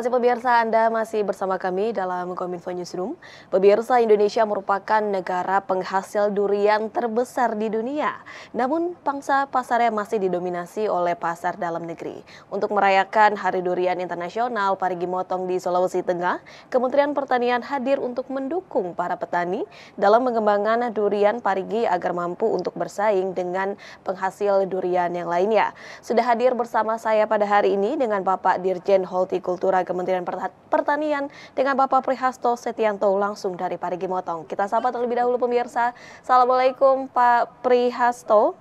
kasih pemirsa, Anda masih bersama kami dalam Kominfo Newsroom. Pemirsa, Indonesia merupakan negara penghasil durian terbesar di dunia. Namun pangsa pasarnya masih didominasi oleh pasar dalam negeri. Untuk merayakan Hari Durian Internasional Parigi Motong di Sulawesi Tengah, Kementerian Pertanian hadir untuk mendukung para petani dalam mengembangkan durian parigi agar mampu untuk bersaing dengan penghasil durian yang lainnya. Sudah hadir bersama saya pada hari ini dengan Bapak Dirjen Hortikultura Kementerian Pertanian dengan Bapak Prihasto Setianto langsung dari Parigi Motong. Kita sapa terlebih dahulu pemirsa. Assalamualaikum Pak Prihasto.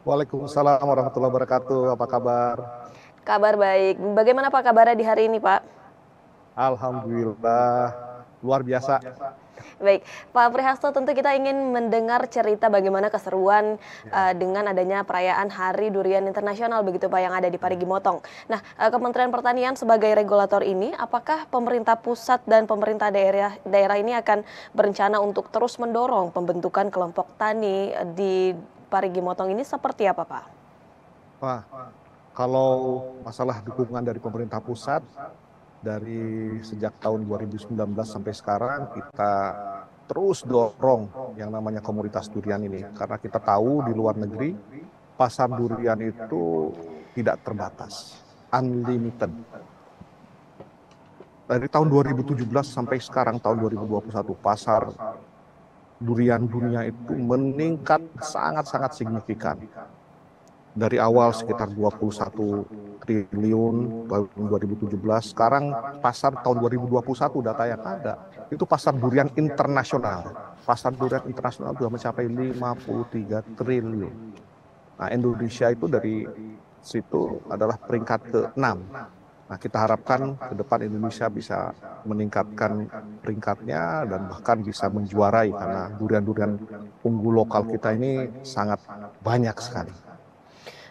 Waalaikumsalam warahmatullahi wabarakatuh. Apa kabar? Kabar baik. Bagaimana Pak kabarnya di hari ini Pak? Alhamdulillah luar biasa. Baik, Pak Prihasto, tentu kita ingin mendengar cerita bagaimana keseruan dengan adanya perayaan Hari Durian Internasional begitu Pak yang ada di Parigi Motong. Nah, Kementerian Pertanian sebagai regulator ini, apakah pemerintah pusat dan pemerintah daerah ini akan berencana untuk terus mendorong pembentukan kelompok tani di Parigi Motong ini seperti apa Pak? Wah, kalau masalah dukungan dari pemerintah pusat, dari sejak tahun 2019 sampai sekarang kita terus dorong yang namanya komunitas durian ini. Karena kita tahu di luar negeri pasar durian itu tidak terbatas, unlimited. Dari tahun 2017 sampai sekarang tahun 2021 pasar durian dunia itu meningkat sangat-sangat signifikan. Dari awal sekitar 21 triliun tahun 2017, sekarang pasar tahun 2021 data yang ada, itu pasar durian internasional. Pasar durian internasional sudah mencapai 53 triliun. Nah, Indonesia itu dari situ adalah peringkat ke-6. Nah, kita harapkan ke depan Indonesia bisa meningkatkan peringkatnya dan bahkan bisa menjuarai karena durian-durian unggul lokal kita ini sangat banyak sekali.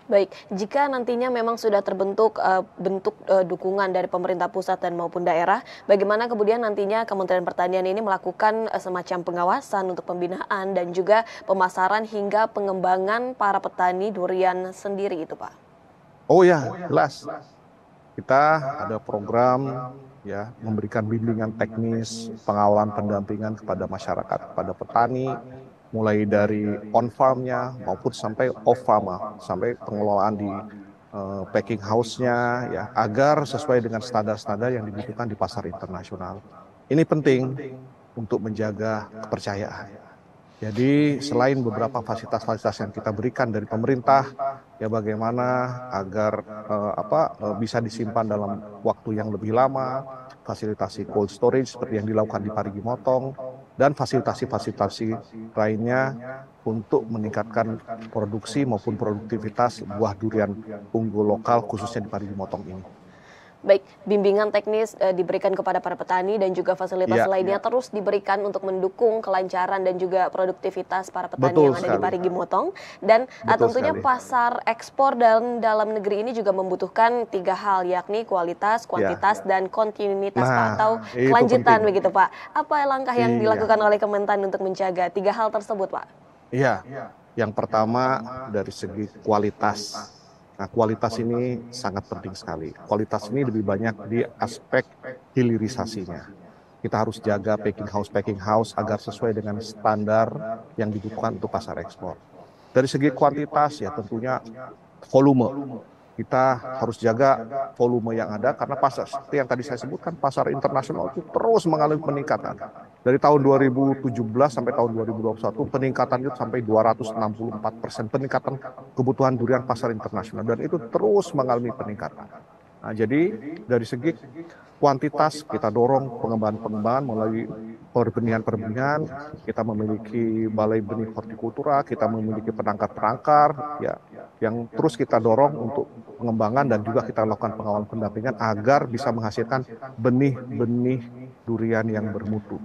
Baik, jika nantinya memang sudah terbentuk bentuk dukungan dari pemerintah pusat dan maupun daerah, bagaimana kemudian nantinya Kementerian Pertanian ini melakukan semacam pengawasan untuk pembinaan dan juga pemasaran hingga pengembangan para petani durian sendiri itu Pak? Oh ya, jelas. Kita ada program ya memberikan bimbingan teknis, pengawalan pendampingan kepada masyarakat, kepada petani, mulai dari on-farm-nya maupun sampai off-farm, sampai pengelolaan di packing house-nya, ya, agar sesuai dengan standar-standar yang dibutuhkan di pasar internasional. Ini penting untuk menjaga kepercayaan. Jadi selain beberapa fasilitas-fasilitas yang kita berikan dari pemerintah, ya bagaimana agar bisa disimpan dalam waktu yang lebih lama, fasilitasi cold storage seperti yang dilakukan di Parigi Motong, dan fasilitasi-fasilitasi lainnya untuk meningkatkan produksi maupun produktivitas buah durian unggul lokal khususnya di Parigi Motong ini. Baik, bimbingan teknis diberikan kepada para petani dan juga fasilitas lainnya terus diberikan untuk mendukung kelancaran dan juga produktivitas para petani yang ada di Parigi Motong. Dan tentunya pasar ekspor dalam negeri ini juga membutuhkan 3 hal, yakni kualitas, kuantitas, dan kontinuitas Pak, atau kelanjutan begitu Pak. Apa langkah yang dilakukan oleh Kementan untuk menjaga 3 hal tersebut Pak? Iya, yang pertama dari segi kualitas. Nah, kualitas ini sangat penting sekali. Kualitas ini lebih banyak di aspek hilirisasinya. Kita harus jaga packing house agar sesuai dengan standar yang dibutuhkan untuk pasar ekspor. Dari segi kuantitas ya tentunya volume. Kita harus jaga volume yang ada karena pasar seperti yang tadi saya sebutkan, pasar internasional itu terus mengalami peningkatan. Dari tahun 2017 sampai tahun 2021 peningkatan itu sampai 264% peningkatan kebutuhan durian pasar internasional, dan itu terus mengalami peningkatan. Nah, jadi dari segi kuantitas kita dorong pengembangan melalui perbenihan, kita memiliki balai benih hortikultura, kita memiliki penangkar ya, yang terus kita dorong untuk pengembangan dan juga kita lakukan pengawalan pendampingan agar bisa menghasilkan benih-benih durian yang bermutu.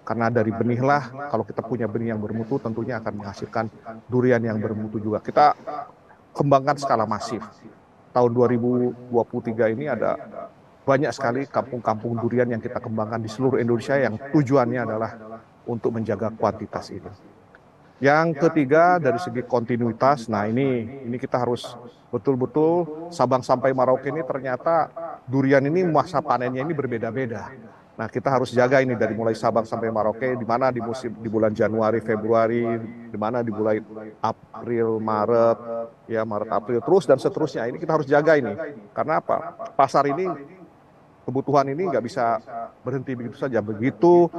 Karena dari benihlah, kalau kita punya benih yang bermutu tentunya akan menghasilkan durian yang bermutu juga. Kita kembangkan skala masif. Tahun 2023 ini ada banyak sekali kampung-kampung durian yang kita kembangkan di seluruh Indonesia yang tujuannya adalah untuk menjaga kuantitas ini. Yang ketiga dari segi kontinuitas, nah ini kita harus betul-betul Sabang sampai Merauke ini ternyata durian ini masa panennya ini berbeda-beda. Nah, kita harus jaga ini dari mulai Sabang sampai Merauke, di mana di bulan Januari, Februari, di mana di bulan April, Maret, ya Maret, April, terus dan seterusnya. Ini kita harus jaga ini. Karena apa? Pasar ini, kebutuhan ini nggak bisa berhenti begitu saja. Begitu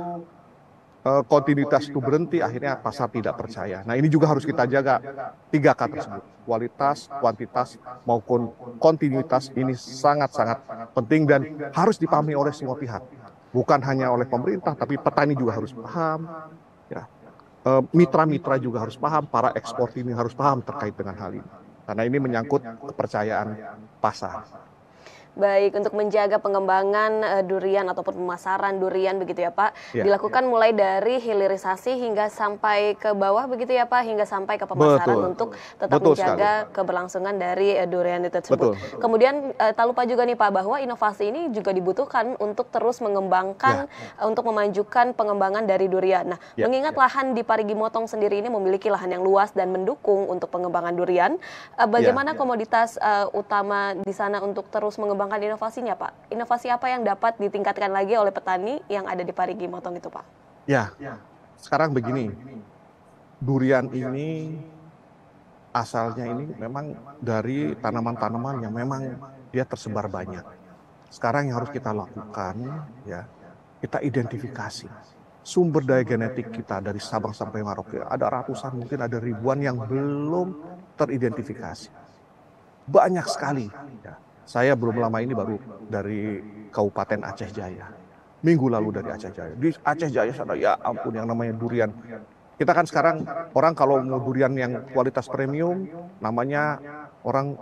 kontinuitas itu berhenti, akhirnya pasar tidak percaya. Nah, ini juga harus kita jaga 3K tersebut. Kualitas, kuantitas, maupun kontinuitas ini sangat-sangat penting dan harus dipahami oleh semua pihak. Bukan hanya oleh pemerintah, tapi petani juga harus paham. Ya. Mitra-mitra juga harus paham, para ekspor ini harus paham terkait dengan hal ini. Karena ini menyangkut kepercayaan pasar. Baik, untuk menjaga pengembangan durian ataupun pemasaran durian begitu ya Pak, Ya. dilakukan mulai dari hilirisasi hingga sampai ke bawah begitu ya Pak, hingga sampai ke pemasaran Betul. untuk tetap Betul menjaga keberlangsungan dari durian itu tersebut. Betul. Kemudian tak lupa juga nih Pak, bahwa inovasi ini juga dibutuhkan untuk terus mengembangkan, untuk memajukan pengembangan dari durian. Nah, Ya. mengingat lahan di Parigi Motong sendiri ini memiliki lahan yang luas dan mendukung untuk pengembangan durian, bagaimana komoditas utama di sana untuk terus mengembangkan inovasinya, Pak? Inovasi apa yang dapat ditingkatkan lagi oleh petani yang ada di Parigi Motong itu, Pak? Ya, sekarang begini, durian ini asalnya ini memang dari tanaman-tanaman yang memang dia tersebar banyak. Sekarang yang harus kita lakukan, ya, kita identifikasi sumber daya genetik kita dari Sabang sampai Merauke. Ada ratusan, mungkin ada ribuan yang belum teridentifikasi. Banyak sekali. Ya. Saya belum lama ini baru dari Kabupaten Aceh Jaya. Minggu lalu dari Aceh Jaya. Di Aceh Jaya sana, ya ampun, yang namanya durian. Kita kan sekarang orang kalau mau durian yang kualitas premium, namanya orang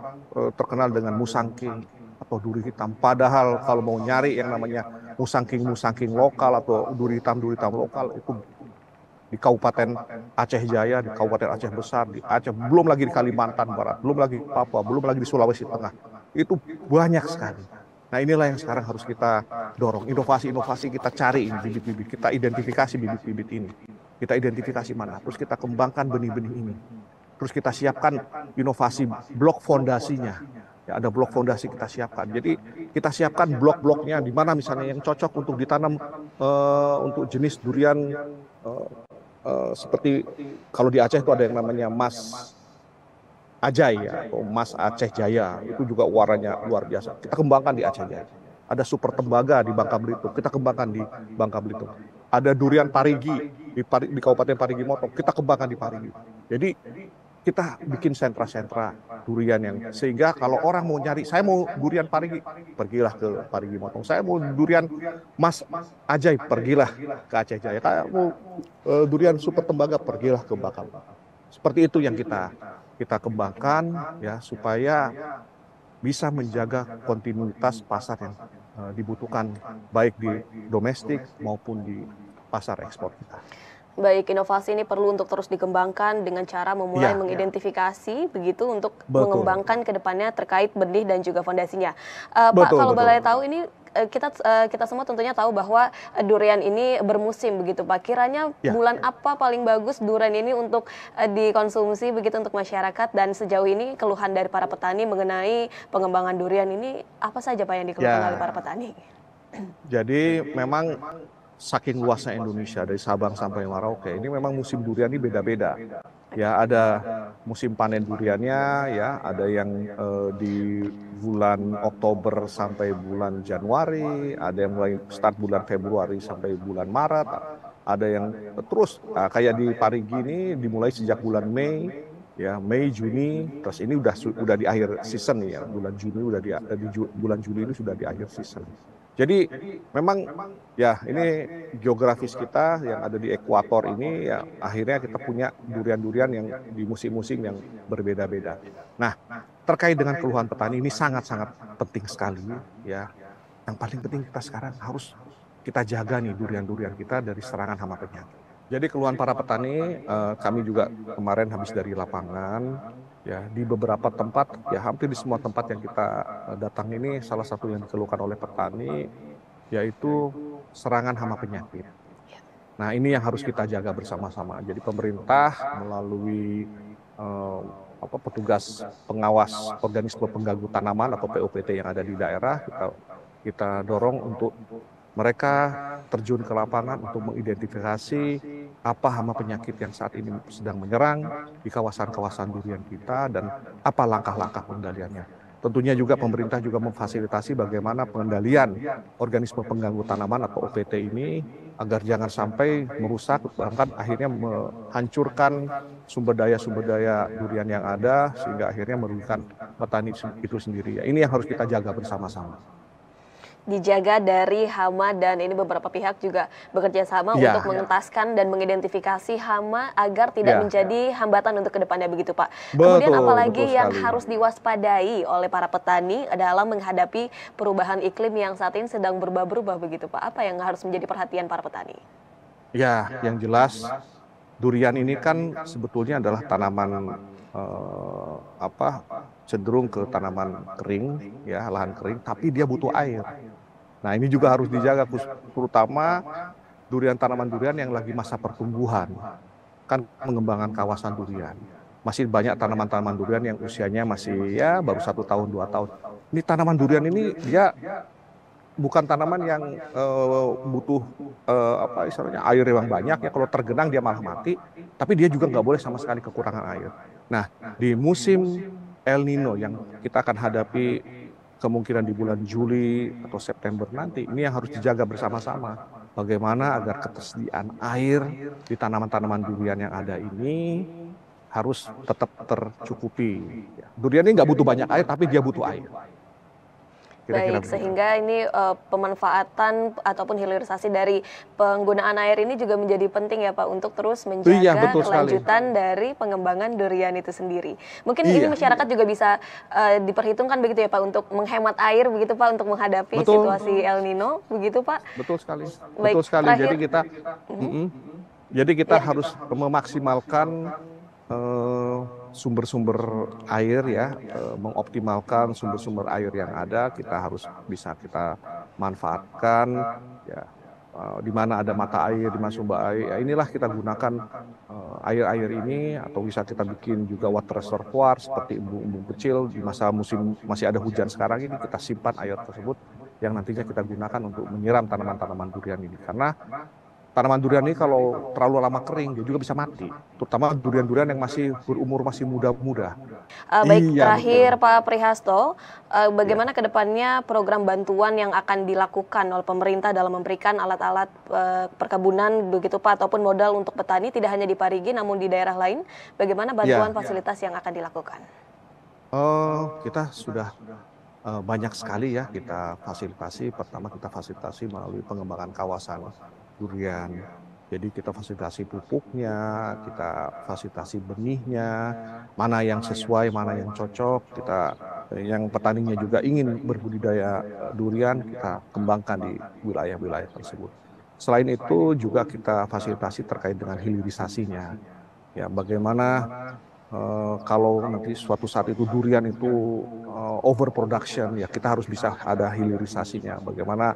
terkenal dengan musangking atau duri hitam. Padahal kalau mau nyari yang namanya musangking lokal atau duri hitam lokal itu di Kabupaten Aceh Jaya, di Kabupaten Aceh Besar, di Aceh, belum lagi di Kalimantan Barat, belum lagi Papua, belum lagi di Sulawesi Tengah. Itu banyak sekali. Nah, inilah yang sekarang harus kita dorong. Inovasi-inovasi kita cari ini, bibit-bibit. Kita identifikasi bibit-bibit ini. Kita identifikasi mana. Terus kita kembangkan benih-benih ini. Terus kita siapkan inovasi blok fondasinya. Ya, ada blok fondasi kita siapkan. Jadi kita siapkan blok-bloknya di mana misalnya yang cocok untuk ditanam untuk jenis durian seperti kalau di Aceh itu ada yang namanya Mas Ajai ya, atau Mas Aceh Jaya, itu juga warnanya luar biasa. Kita kembangkan di Aceh Jaya. Ada super tembaga di Bangka Belitung, kita kembangkan di Bangka Belitung. Ada durian Parigi di Kabupaten Parigi Motong, kita kembangkan di Parigi. Jadi kita bikin sentra-sentra durian yang sehingga kalau orang mau nyari, saya mau durian Parigi, pergilah ke Parigi Motong. Saya mau durian Mas Ajai, pergilah ke Aceh Jaya. Saya mau durian super tembaga, pergilah ke Bangka. Seperti itu yang kita kembangkan ya supaya bisa menjaga kontinuitas pasar yang dibutuhkan baik di domestik maupun di pasar ekspor kita. Baik, inovasi ini perlu untuk terus dikembangkan dengan cara memulai mengidentifikasi begitu untuk mengembangkan ke depannya terkait benih dan juga fondasinya. Pak, kalau boleh tahu ini kita semua tentunya tahu bahwa durian ini bermusim begitu Pak. Kiranya bulan apa paling bagus durian ini untuk dikonsumsi begitu untuk masyarakat, dan sejauh ini keluhan dari para petani mengenai pengembangan durian ini apa saja Pak yang dikeluhkan oleh para petani? Jadi memang saking luasnya Indonesia dari Sabang sampai Merauke, ini memang musim durian ini beda-beda. Ya, ada musim panen duriannya, ya, ada yang di bulan Oktober sampai bulan Januari, ada yang mulai start bulan Februari sampai bulan Maret, ada yang terus kayak di Parigi ini dimulai sejak bulan Mei, ya, Mei, Juni, terus ini udah di akhir season ya, bulan Juni udah di bulan Juli ini sudah di akhir season. Jadi memang ya ini geografis kita yang ada di ekuator ini ya akhirnya kita punya durian-durian yang di musim-musim yang berbeda-beda. Nah, terkait dengan keluhan petani ini sangat-sangat penting sekali ya. Yang paling penting kita sekarang harus kita jaga nih durian-durian kita dari serangan hama penyakit. Jadi keluhan para petani, kami juga kemarin habis dari lapangan, ya di beberapa tempat, ya hampir di semua tempat yang kita datang ini salah satu yang dikeluhkan oleh petani yaitu serangan hama penyakit. Nah, ini yang harus kita jaga bersama-sama. Jadi pemerintah melalui petugas pengawas organisme pengganggu tanaman atau POPT yang ada di daerah, kita Kita dorong untuk mereka terjun ke lapangan untuk mengidentifikasi apa hama penyakit yang saat ini sedang menyerang di kawasan-kawasan durian kita dan apa langkah-langkah pengendaliannya. Tentunya juga pemerintah juga memfasilitasi bagaimana pengendalian organisme pengganggu tanaman atau OPT ini agar jangan sampai merusak bahkan akhirnya menghancurkan sumber daya durian yang ada sehingga akhirnya merugikan petani itu sendiri. Ini yang harus kita jaga bersama-sama. Dijaga dari hama dan ini beberapa pihak juga bekerja sama untuk mengentaskan dan mengidentifikasi hama agar tidak menjadi hambatan untuk kedepannya begitu Pak. Kemudian apalagi yang harus diwaspadai oleh para petani dalam menghadapi perubahan iklim yang saat ini sedang berubah-ubah begitu Pak. Apa yang harus menjadi perhatian para petani? Ya, yang jelas durian ini kan sebetulnya adalah tanaman cenderung ke tanaman kering ya, lahan kering, tapi dia butuh air. Nah, ini juga harus dijaga, terutama tanaman durian yang lagi masa pertumbuhan. Kan pengembangan kawasan durian. Masih banyak tanaman-tanaman durian yang usianya masih ya baru 1 tahun, 2 tahun. Ini tanaman durian ini dia bukan tanaman yang butuh istilahnya air yang banyak ya. Kalau tergenang dia malah mati, tapi dia juga nggak boleh sama sekali kekurangan air. Nah, di musim El Nino yang kita akan hadapi kemungkinan di bulan Juli atau September nanti, ini yang harus dijaga bersama-sama. Bagaimana agar ketersediaan air di tanaman-tanaman durian yang ada ini harus tetap tercukupi. Durian ini nggak butuh banyak air, tapi dia butuh air. Baik, sehingga ini pemanfaatan ataupun hilirisasi dari penggunaan air ini juga menjadi penting ya Pak untuk terus menjaga kelanjutan dari pengembangan durian itu sendiri. Mungkin ini masyarakat juga bisa diperhitungkan begitu ya Pak untuk menghemat air begitu Pak untuk menghadapi situasi El Nino begitu Pak. Betul sekali. Baik, betul sekali. Jadi kita harus memaksimalkan sumber-sumber air ya, mengoptimalkan sumber-sumber air yang ada, kita harus bisa kita manfaatkan ya, di mana ada mata air, di mana sumber air, ya inilah kita gunakan air-air ini, atau bisa kita bikin juga water reservoir seperti embung-embung kecil di masa musim masih ada hujan sekarang ini, kita simpan air tersebut yang nantinya kita gunakan untuk menyiram tanaman-tanaman durian ini, karena tanaman durian ini kalau terlalu lama kering dia juga bisa mati, terutama durian-durian yang masih berumur masih muda-muda. Baik, terakhir betul. Pak Prihasto, bagaimana kedepannya program bantuan yang akan dilakukan oleh pemerintah dalam memberikan alat-alat perkebunan begitu Pak, ataupun modal untuk petani tidak hanya di Parigi namun di daerah lain, bagaimana bantuan fasilitas yang akan dilakukan? Kita sudah banyak sekali ya kita fasilitasi. Pertama kita fasilitasi melalui pengembangan kawasan durian. Jadi kita fasilitasi pupuknya, kita fasilitasi benihnya, mana yang sesuai, mana yang cocok. Kita yang petaninya juga ingin berbudidaya durian, kita kembangkan di wilayah-wilayah tersebut. Selain itu juga kita fasilitasi terkait dengan hilirisasinya. Ya, bagaimana kalau nanti suatu saat itu durian itu overproduction, ya kita harus bisa ada hilirisasinya. Bagaimana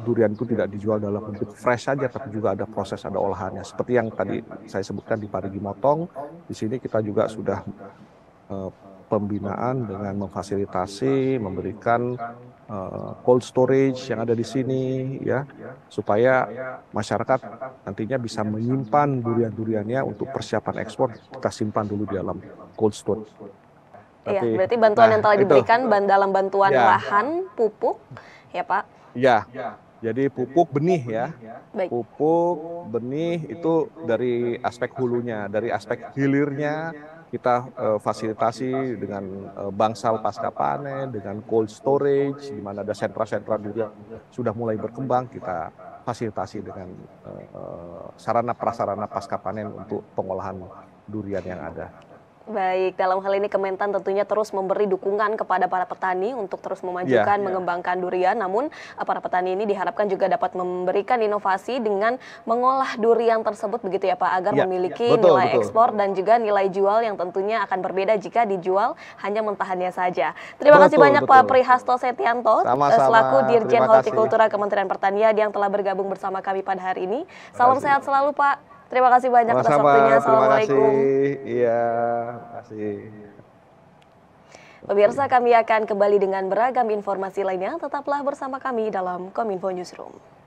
durian itu tidak dijual dalam bentuk fresh saja, tapi juga ada proses, ada olahannya. Seperti yang tadi saya sebutkan di Parigi Motong, di sini kita juga sudah pembinaan dengan memfasilitasi, memberikan cold storage yang ada di sini, ya, supaya masyarakat nantinya bisa menyimpan durian-duriannya untuk persiapan ekspor. Kita simpan dulu di dalam cold storage. Iya, berarti bantuan yang telah diberikan dalam bantuan lahan, pupuk, ya Pak? Ya, jadi pupuk benih ya. Baik. Pupuk benih itu dari aspek hulunya, dari aspek hilirnya kita fasilitasi dengan bangsal pasca panen, dengan cold storage, di mana ada sentra-sentra durian sudah mulai berkembang, kita fasilitasi dengan sarana prasarana pasca panen untuk pengolahan durian yang ada. Baik, dalam hal ini Kementan tentunya terus memberi dukungan kepada para petani untuk terus memajukan, mengembangkan durian. Namun para petani ini diharapkan juga dapat memberikan inovasi dengan mengolah durian tersebut begitu ya Pak, agar memiliki nilai ekspor dan juga nilai jual yang tentunya akan berbeda jika dijual hanya mentahannya saja. Terima kasih banyak Pak Prihasto Setianto, selaku Dirjen Hortikultura Kementerian Pertanian yang telah bergabung bersama kami pada hari ini. Salam sehat selalu Pak. Terima kasih banyak atas waktunya. Assalamualaikum. Iya, terima kasih. Pemirsa, kami akan kembali dengan beragam informasi lainnya. Tetaplah bersama kami dalam Kominfo Newsroom.